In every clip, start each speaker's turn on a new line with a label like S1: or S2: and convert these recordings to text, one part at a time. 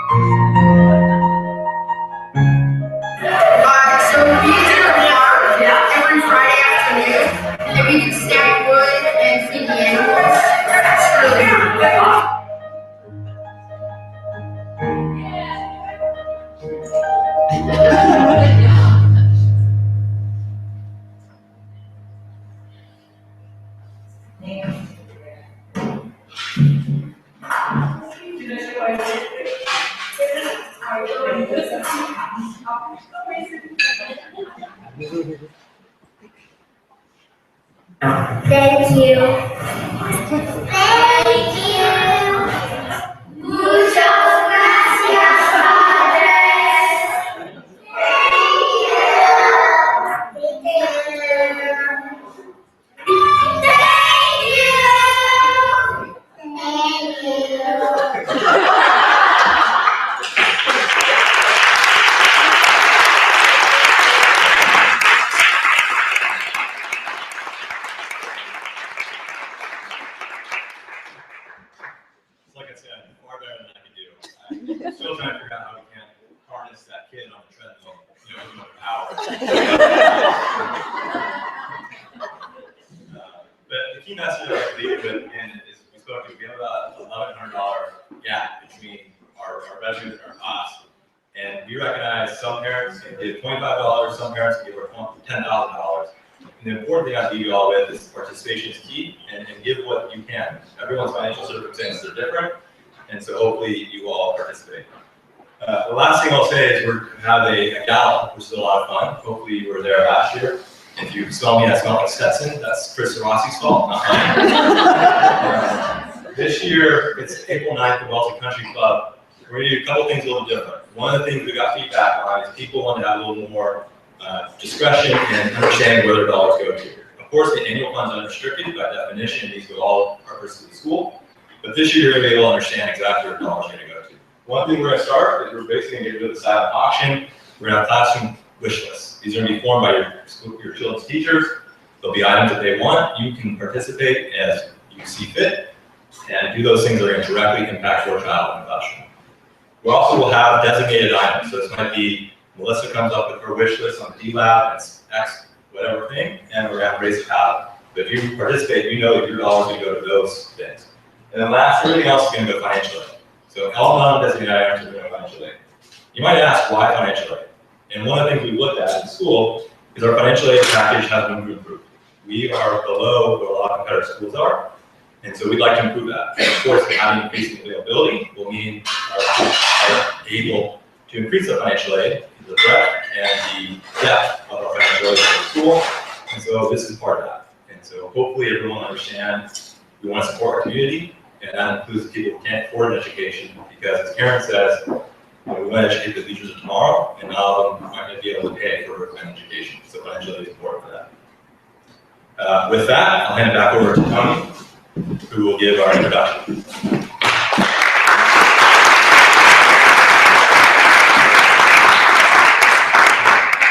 S1: So we do a farm every Friday afternoon, and we can stack wood and feed the animals. It's really fun. Thank you. Thank you. Muchas gracias, padres. Thank you. Thank you.
S2: Like I said, far better than I could do. I'm still trying to figure out how we can harness that kid on the treadmill, for another hour. But the key message I believe with again is we spoke to, we have about $1,100 gap between our revenues and our costs. And we recognize some parents can give $25, some parents can give $10,000. And the important thing I leave you all with is participation is key, and give what you can. Everyone's financial circumstances are different, and so hopefully you all participate. The last thing I'll say is we're have a gala, which is a lot of fun. Hopefully you were there last year. If you smell me, I smell like Stetson. That's Chris Rossi's fault, not mine. This year, it's April 9th at Wellesley Country Club. We're going to do a couple things a little different. One of the things we got feedback on is people want to have a little more discretion and understanding where their dollars go to. Of course, the annual fund's unrestricted by definition. These go all purposes of the school. But this year, you're going to be able to understand exactly where the dollars are going to go to. One thing we're going to start is we're basically going to get rid of the silent auction. We're going to have classroom wish lists. These are going to be formed by your children's teachers. There'll be items that they want. You can participate as you see fit and do those things that are going to directly impact your child in the classroom. We also will have designated items. So this might be Melissa comes up with her wish list on the D-Lab, it's X whatever thing, and we're going to raise a pallet. But if you participate, you know that your dollars are going to go to those things. And then last, everything else is going to go financial aid. So all non-designated items are going to go financial aid. You might ask, why financial aid? And one of the things we looked at in school is our financial aid package has room to improve. We are below what a lot of competitor schools are, and so we'd like to improve that. And of course, having increasing availability will mean are able to increase the financial aid, the breadth and the depth of our financial aid for the school, and so this is part of that. And so hopefully everyone understands we want to support our community, and that includes the people who can't afford an education, because as Karen says, we want to educate the teachers of tomorrow, and now of them aren't going to be able to pay for an education. So financial aid is important for that. With that, I'll hand it back over to Tony, who will give our introduction.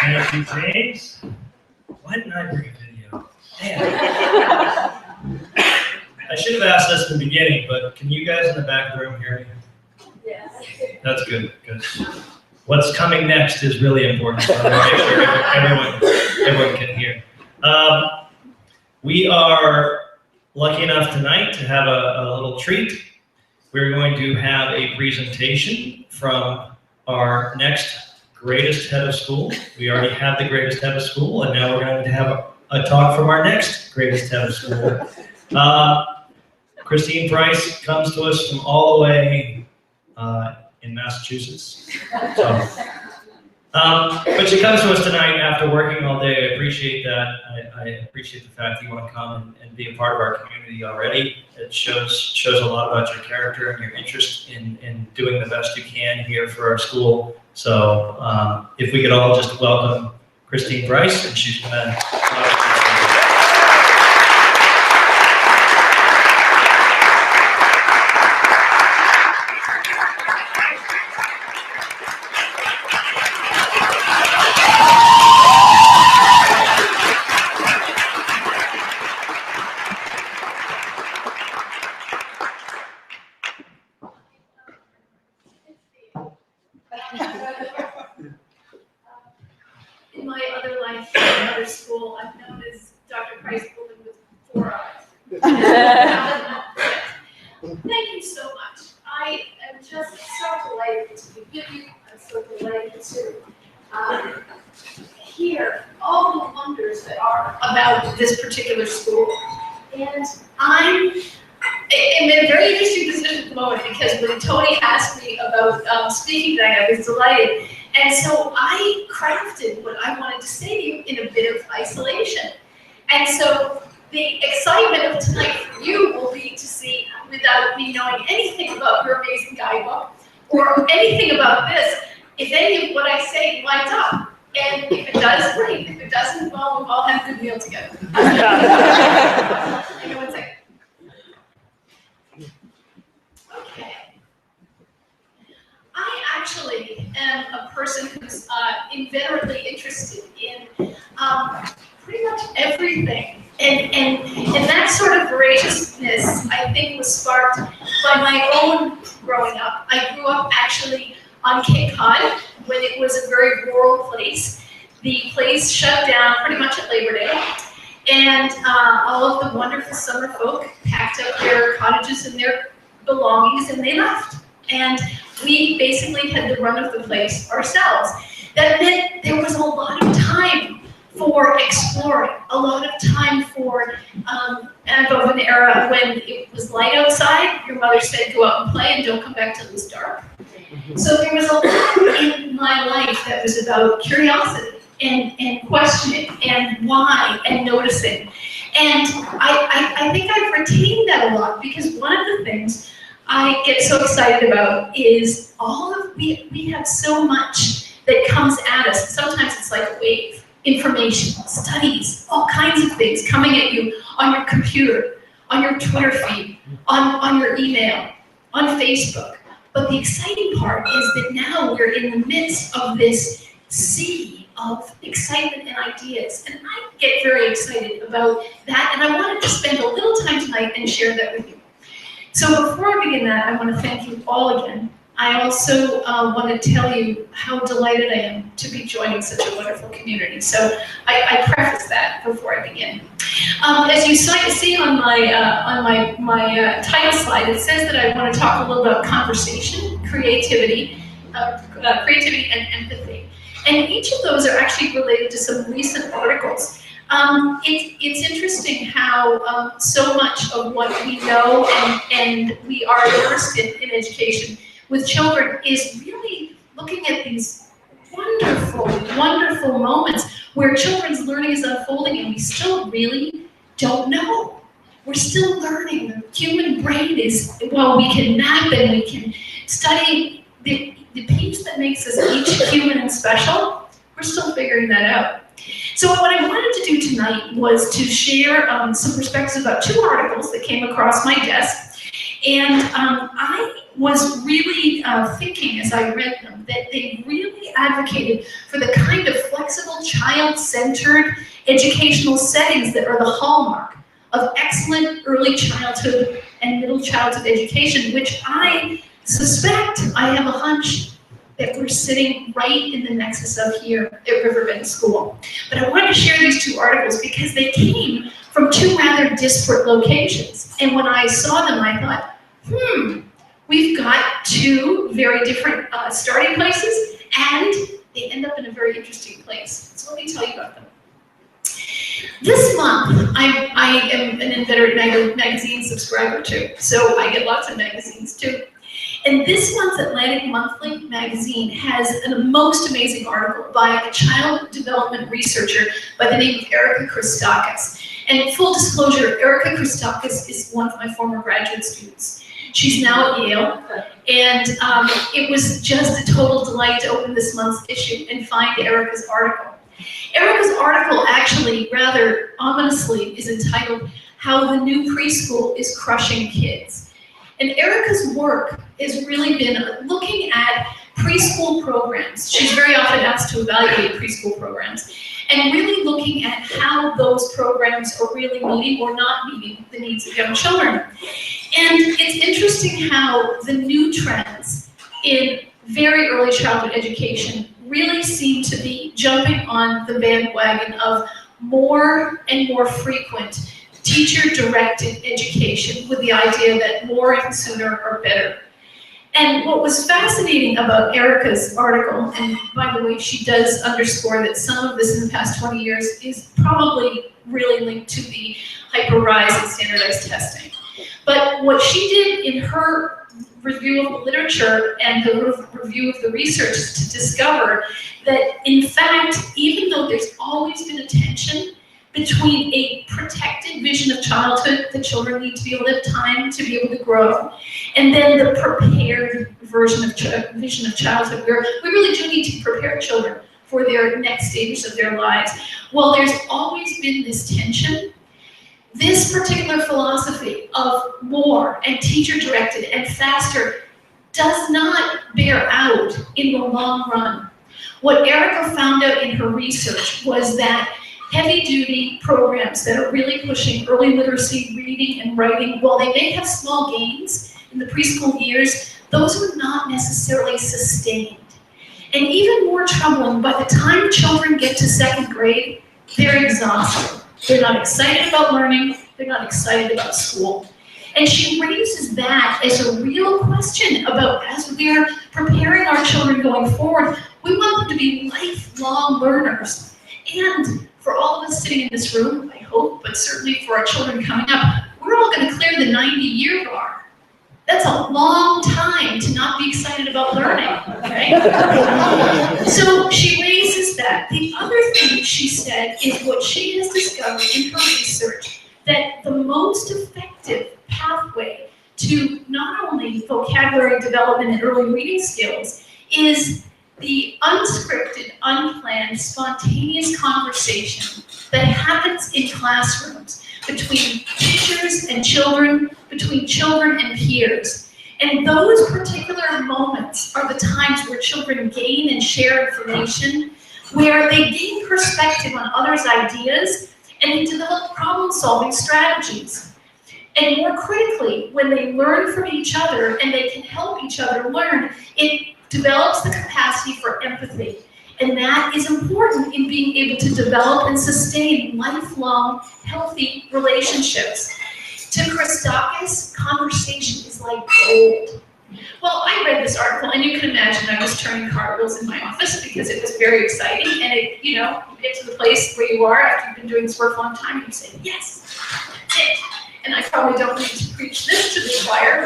S3: Thank you, James. Why didn't I bring a video? Man. I should have asked this in the beginning, but can you guys in the back of the room hear me?
S4: Yes.
S3: That's good, because what's coming next is really important. So I want to make sure everyone can hear. We are lucky enough tonight to have a little treat. We're going to have a presentation from our next greatest head of school. We already have the greatest head of school, and now we're going to have a talk from our next greatest head of school. Christine Price comes to us from all the way in Massachusetts. So, but she comes to us tonight after working all day. I appreciate that. I appreciate the fact that you want to come and be a part of our community already. It shows a lot about your character and your interest in doing the best you can here for our school. So if we could all just welcome Christine Price, and she's going to
S4: In my other life, in another school, I'm known as Dr. Christ Woman with 4 eyes. Thank you so much. I am just so delighted to be with you. I'm so delighted to hear all the wonders that are about this particular school. And I'm in a very interesting position at the moment because when Tony asked me about speaking tonight, I was delighted. And so I crafted what I wanted to say to you in a bit of isolation. And so the excitement of tonight for you will be to see, without me knowing anything about your amazing guidebook or anything about this, if any of what I say lines up. And if it does, great. If it doesn't, well, we'll all have a good meal together. Hang on one second. Okay. I actually am a person who's inveterately interested in pretty much everything. And that sort of voraciousness, I think, was sparked by my own growing up. I grew up actually on Cape Cod when it was a very rural place. The place shut down pretty much at Labor Day. And all of the wonderful summer folk packed up their cottages and their belongings and they left. And we basically had the run of the place ourselves. That meant there was a lot of time for exploring, a lot of time for, and of an era when it was light outside, your mother said go out and play and don't come back till it's dark. So there was a lot in my life that was about curiosity and questioning and why and noticing. And I think I've retained that a lot because one of the things I get so excited about is we have so much that comes at us. Sometimes it's like a wave. Information, studies, all kinds of things coming at you on your computer, on your Twitter feed, on your email, on Facebook. But the exciting part is that now we're in the midst of this sea of excitement and ideas. And I get very excited about that, and I wanted to spend a little time tonight and share that with you. So before I begin that, I want to thank you all again. I also want to tell you how delighted I am to be joining such a wonderful community. So I preface that before I begin. As you see on my title slide, it says that I want to talk a little about conversation, creativity and empathy. And each of those are actually related to some recent articles. It's interesting how so much of what we know and we are immersed in education with children is really looking at these wonderful, wonderful moments where children's learning is unfolding and we still really don't know. We're still learning. The human brain is, well, we can map and we can study the piece that makes us each human and special. We're still figuring that out. So what I wanted to do tonight was to share some perspectives about 2 articles that came across my desk. And I was really thinking as I read them that they really advocated for the kind of flexible, child-centered educational settings that are the hallmark of excellent early childhood and middle childhood education, which I suspect, I have a hunch, that we're sitting right in the nexus of here at Riverbend School. But I wanted to share these 2 articles because they came from 2 rather disparate locations. And when I saw them, I thought, we've got 2 very different starting places, and they end up in a very interesting place. So let me tell you about them. This month, I am an inveterate magazine subscriber too, so I get lots of magazines too. And this month's Atlantic Monthly magazine has a most amazing article by a child development researcher by the name of Erica Christakis. And full disclosure, Erica Christakis is one of my former graduate students. She's now at Yale, and it was just a total delight to open this month's issue and find Erica's article. Erica's article actually, rather ominously, is entitled, How the New Preschool is Crushing Kids. And Erica's work has really been looking at preschool programs. She's very often asked to evaluate preschool programs, and really looking at how those programs are really meeting or not meeting the needs of young children. And it's interesting how the new trends in very early childhood education really seem to be jumping on the bandwagon of more and more frequent teacher-directed education with the idea that more and sooner are better. And what was fascinating about Erica's article, and by the way, she does underscore that some of this in the past 20 years is probably really linked to the hyper-rise in standardized testing. But what she did in her review of the literature and the review of the research to discover that, in fact, even though there's always been a tension between a protected vision of childhood, that children need to be able to have time to be able to grow, and then the prepared vision of childhood, where we really do need to prepare children for their next stages of their lives. While there's always been this tension, this particular philosophy of more and teacher-directed and faster does not bear out in the long run. What Erica found out in her research was that heavy-duty programs that are really pushing early literacy, reading, and writing, while they may have small gains in the preschool years, those are not necessarily sustained. And even more troubling, by the time children get to second grade, they're exhausted. They're not excited about learning, they're not excited about school. And she raises that as a real question about, as we're preparing our children going forward, we want them to be lifelong learners. And for all of us sitting in this room, I hope, but certainly for our children coming up, we're all going to clear the 90-year bar. That's a long time to not be excited about learning, right? So she raises that. The other thing she said is what she has discovered in her research, that the most effective pathway to not only vocabulary development and early reading skills is the unscripted, unplanned, spontaneous conversation that happens in classrooms between teachers and children, between children and peers. And those particular moments are the times where children gain and share information, where they gain perspective on others' ideas, and they develop problem-solving strategies. And more critically, when they learn from each other and they can help each other learn, it develops the capacity for empathy. And that is important in being able to develop and sustain lifelong, healthy relationships. To Christakis, conversation is like gold. Well, I read this article, and you can imagine I was turning cartwheels in my office because it was very exciting. And it, you get to the place where you are after you've been doing this work a long time, and you say, yes, that's it. And I probably don't need to preach this to the choir,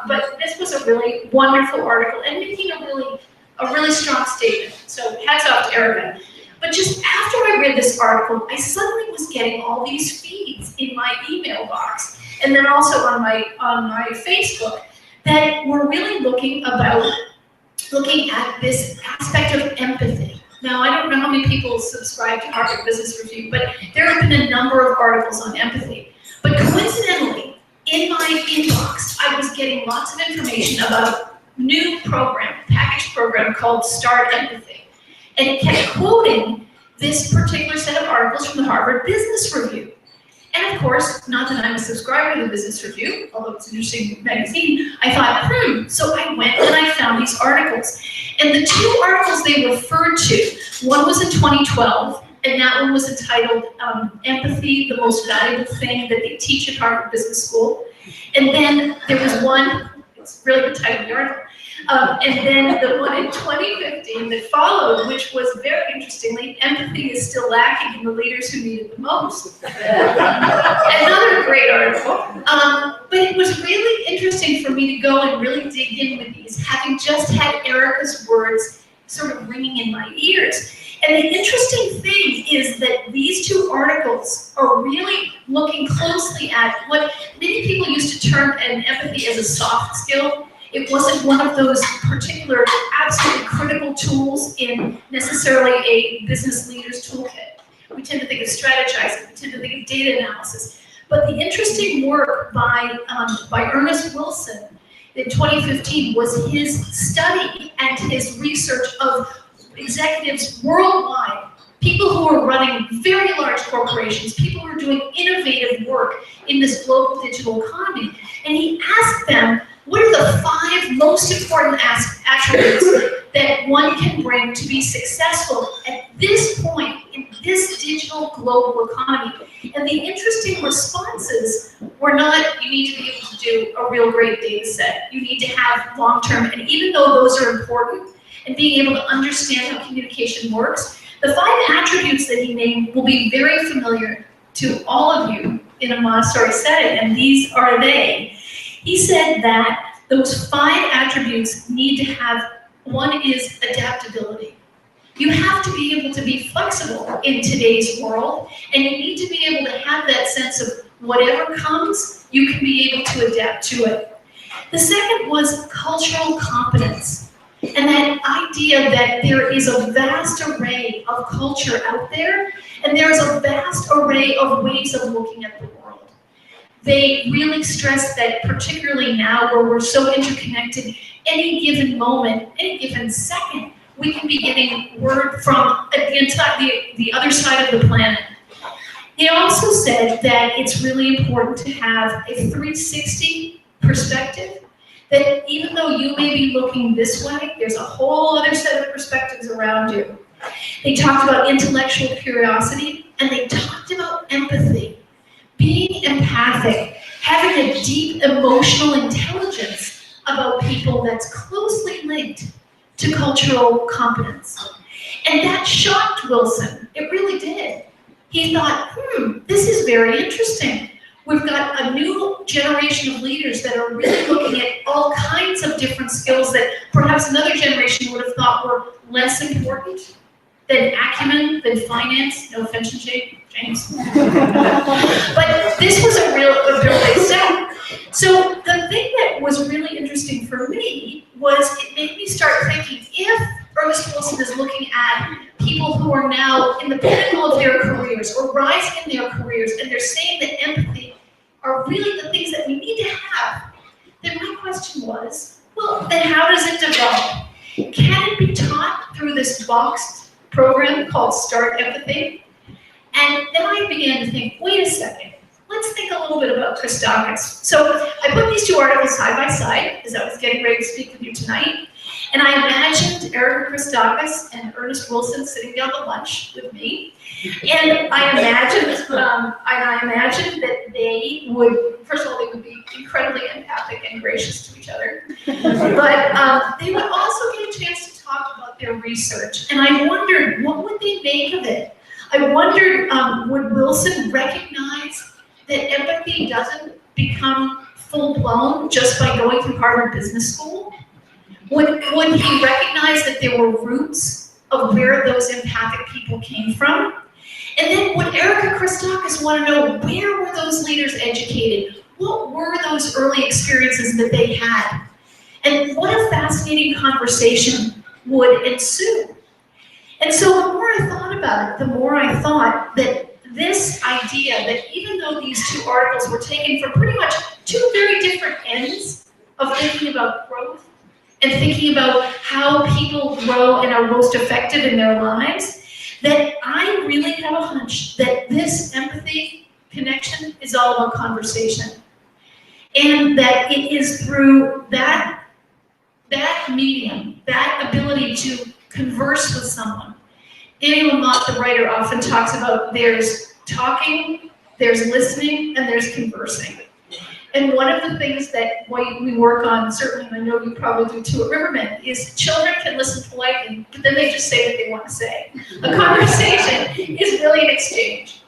S4: but this was a really wonderful article and making a really strong statement. So hats off to Erica. But just after I read this article, I suddenly was getting all these feeds in my email box, and then also on my Facebook, that were really looking at this aspect of empathy. Now, I don't know how many people subscribe to Harvard Business Review, but there have been a number of articles on empathy. But coincidentally, in my inbox, I was getting lots of information about a new program, package program called Start Empathy. And it kept quoting this particular set of articles from the Harvard Business Review. And of course, not that I'm a subscriber to the Business Review, although it's an interesting magazine, I thought, So I went and I found these articles. And the two articles they referred to, one was in 2012, and that one was entitled Empathy, the Most Valuable Thing That They Teach at Harvard Business School. And then there was one, it's really the title of the article, and then the one in 2015 that followed, which was very interestingly, empathy is still lacking in the leaders who need it the most. Another great article. But it was really interesting for me to go and really dig in with these, having just had Erica's words sort of ringing in my ears. And the interesting thing is that these two articles are really looking closely at what many people used to term an empathy as a soft skill. It wasn't one of those particular absolutely critical tools in necessarily a business leader's toolkit. We tend to think of strategizing, we tend to think of data analysis. But the interesting work by Ernest Wilson in 2015 was his study and his research of executives worldwide, people who are running very large corporations, people who are doing innovative work in this global digital economy. And he asked them, what are the 5 most important attributes that one can bring to be successful at this point in this digital global economy? And the interesting responses were not, you need to be able to do a real great data set. You need to have long-term, and even though those are important, and being able to understand how communication works, the 5 attributes that he named will be very familiar to all of you in a Montessori setting, and these are they. He said that those 5 attributes need to have, one is adaptability. You have to be able to be flexible in today's world, and you need to be able to have that sense of whatever comes, you can be able to adapt to it. The second was cultural competence. And that idea that there is a vast array of culture out there, and there is a vast array of ways of looking at the world. They really stress that, particularly now where we're so interconnected, any given moment, any given second, we can be getting word from the other side of the planet. They also said that it's really important to have a 360 perspective, that even though you may be looking this way, there's a whole other set of perspectives around you. They talked about intellectual curiosity, and they talked about empathy, being empathic, having a deep emotional intelligence about people that's closely linked to cultural competence. And that shocked Wilson. It really did. He thought, this is very interesting. We've got a new generation of leaders that are really looking at all kinds of different skills that perhaps another generation would have thought were less important than acumen, than finance. No offense, James. But this was a real big step. So the thing that was really interesting for me was it made me start thinking, if Ernest Wilson is looking at people who are now in the pinnacle of their careers or rising in their careers, and they're saying that empathy are really the things that we need to have, then my question was, well, then how does it develop? Can it be taught through this boxed program called Start Empathy? And then I began to think, wait a second, let's think a little bit about Christakis. So I put these 2 articles side by side as I was getting ready to speak with you tonight. And I imagined Erica Christakis and Ernest Wilson sitting down to lunch with me. And I imagined that they would, first of all, they would be incredibly empathic and gracious to each other. But they would also get a chance to talk about their research. And I wondered, what would they make of it? I wondered, would Wilson recognize that empathy doesn't become full-blown just by going through Harvard Business School? Would he recognize that there were roots of where those empathic people came from? And then would Erica Christakis want to know, where were those leaders educated? What were those early experiences that they had? And what a fascinating conversation would ensue. And so the more I thought about it, the more I thought that this idea that even though these 2 articles were taken from pretty much 2 very different ends of thinking about growth and thinking about how people grow and are most effective in their lives, that I really have a hunch that this empathy connection is all about conversation. And that it is through that medium, that ability to converse with someone. Daniel Mott, the writer, often talks about there's talking, there's listening, and there's conversing. And one of the things that we work on, certainly, and I know you probably do too at Riverbend, is children can listen politely, but then they just say what they want to say. A conversation is really an exchange.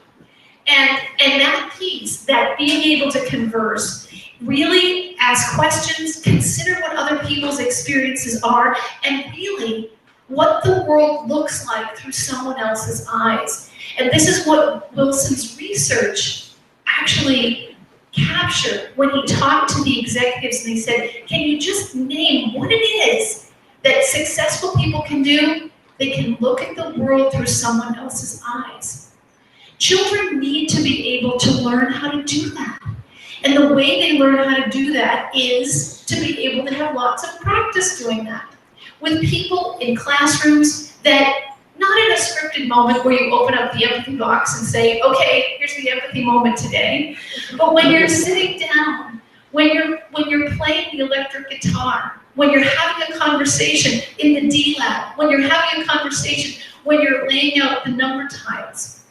S4: And that piece, that being able to converse, really ask questions, consider what other people's experiences are, and really what the world looks like through someone else's eyes. And this is what Wilson's research actually captured when he talked to the executives and he said, can you just name what it is that successful people can do? They can look at the world through someone else's eyes. Children need to be able to learn how to do that. And the way they learn how to do that is to be able to have lots of practice doing that. With people in classrooms that, not in a scripted moment where you open up the empathy box and say, okay, here's the empathy moment today. But when you're sitting down when you're playing the electric guitar, when you're having a conversation in the D lab, when you're having a conversation when you're laying out the number tiles.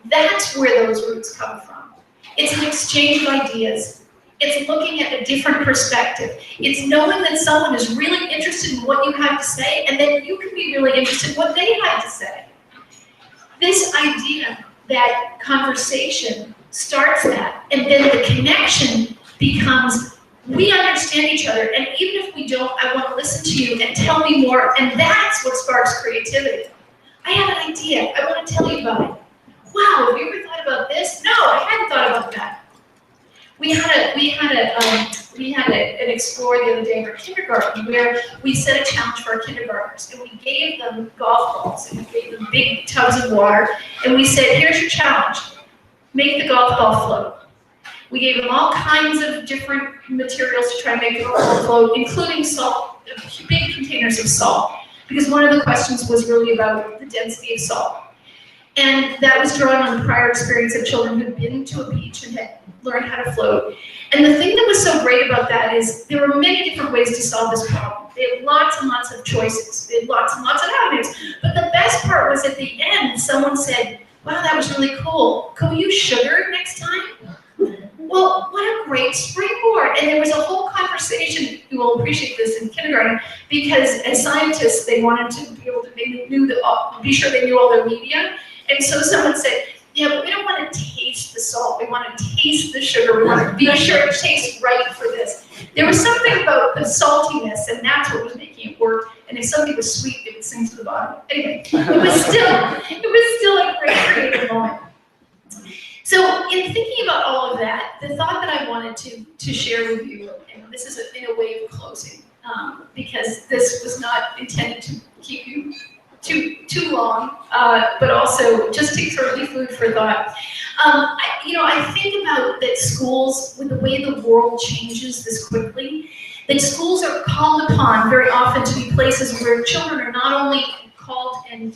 S4: That's where those roots come from. It's an exchange of ideas. It's looking at a different perspective. It's knowing that someone is really interested in what you have to say, and then you can be really interested in what they have to say. This idea that conversation starts that, and then the connection becomes, we understand each other, and even if we don't, I want to listen to you and tell me more, and that's what sparks creativity. I have an idea, I want to tell you about it. Wow, have you ever thought about this? No, I hadn't thought about that. We had an Explore the other day in our kindergarten where we set a challenge for our kindergartners, and we gave them golf balls, and we gave them big tubs of water, and we said, here's your challenge, make the golf ball float. We gave them all kinds of different materials to try and make the golf ball float, including salt, big containers of salt, because one of the questions was really about the density of salt. And that was drawn on the prior experience of children who had been to a beach and had learned how to float. And the thing that was so great about that is there were many different ways to solve this problem. They had lots and lots of choices. They had lots and lots of avenues. But the best part was at the end, someone said, wow, that was really cool. Could we use sugar next time? Well, what a great springboard. And there was a whole conversation, you will appreciate this in kindergarten, because as scientists, they wanted to be able to be sure they knew all their media. And so someone said, yeah, but we don't want to taste the salt. We want to taste the sugar. We want to be sure it tastes right for this. There was something about the saltiness, and that's what was making it work. And if something was sweet, it would sing to the bottom. Anyway, it was still a great creative moment. So in thinking about all of that, the thought that I wanted to share with you, and this is in a way of closing, because this was not intended to keep you too long, but also just to sort of be food for thought. I think about that schools, with the way the world changes this quickly, that schools are called upon very often to be places where children are not only called and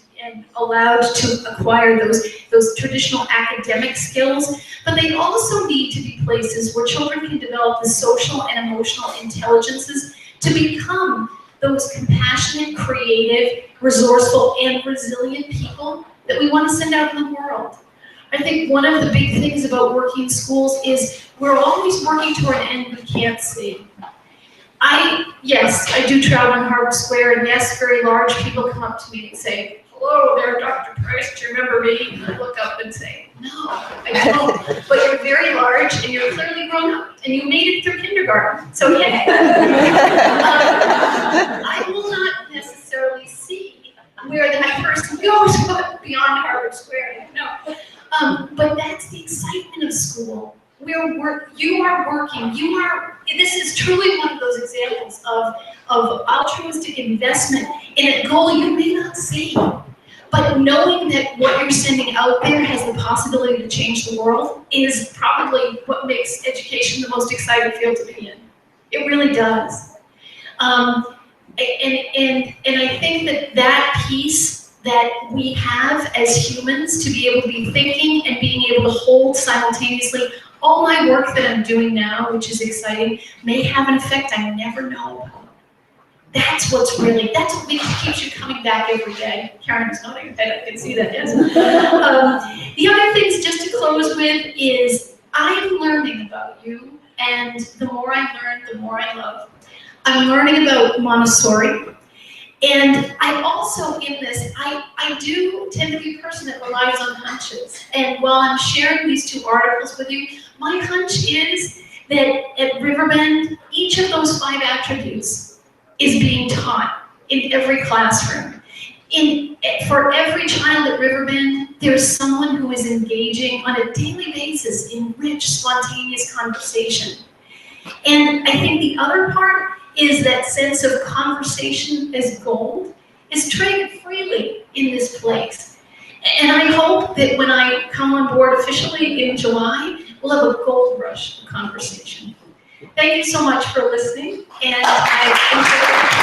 S4: allowed to acquire those traditional academic skills, but they also need to be places where children can develop the social and emotional intelligences to become those compassionate, creative, resourceful, and resilient people that we want to send out in the world. I think one of the big things about working in schools is we're always working toward an end we can't see. Yes, I do travel in Harvard Square, and yes, very large people come up to me and say, hello there, Dr. Price, do you remember me? And I look up and say, no, I don't, but you're very large, and you're clearly grown up, and you made it through kindergarten, so yay. I will not necessarily see where that person goes beyond Harvard Square, no. But that's the excitement of school. You are working, this is truly one of those examples of altruistic investment in a goal you may not see. But knowing that what you're sending out there has the possibility to change the world is probably what makes education the most exciting field to be in. It really does. And I think that piece that we have as humans to be able to be thinking and being able to hold simultaneously all my work that I'm doing now, which is exciting, may have an effect I never know about. That's what keeps you coming back every day. Karen's nodding her head, I can see that, yes. The other things just to close with is I'm learning about you, and the more I learn, the more I love. I'm learning about Montessori. And I also, in this, I do tend to be a person that relies on hunches. And while I'm sharing these two articles with you, my hunch is that at Riverbend, each of those 5 attributes is being taught in every classroom. For every child at Riverbend, there's someone who is engaging on a daily basis in rich, spontaneous conversation. And I think the other part is that sense of conversation as gold is traded freely in this place. And I hope that when I come on board officially in July, we'll have a gold rush of conversation. Thank you so much for listening, and I enjoyed it.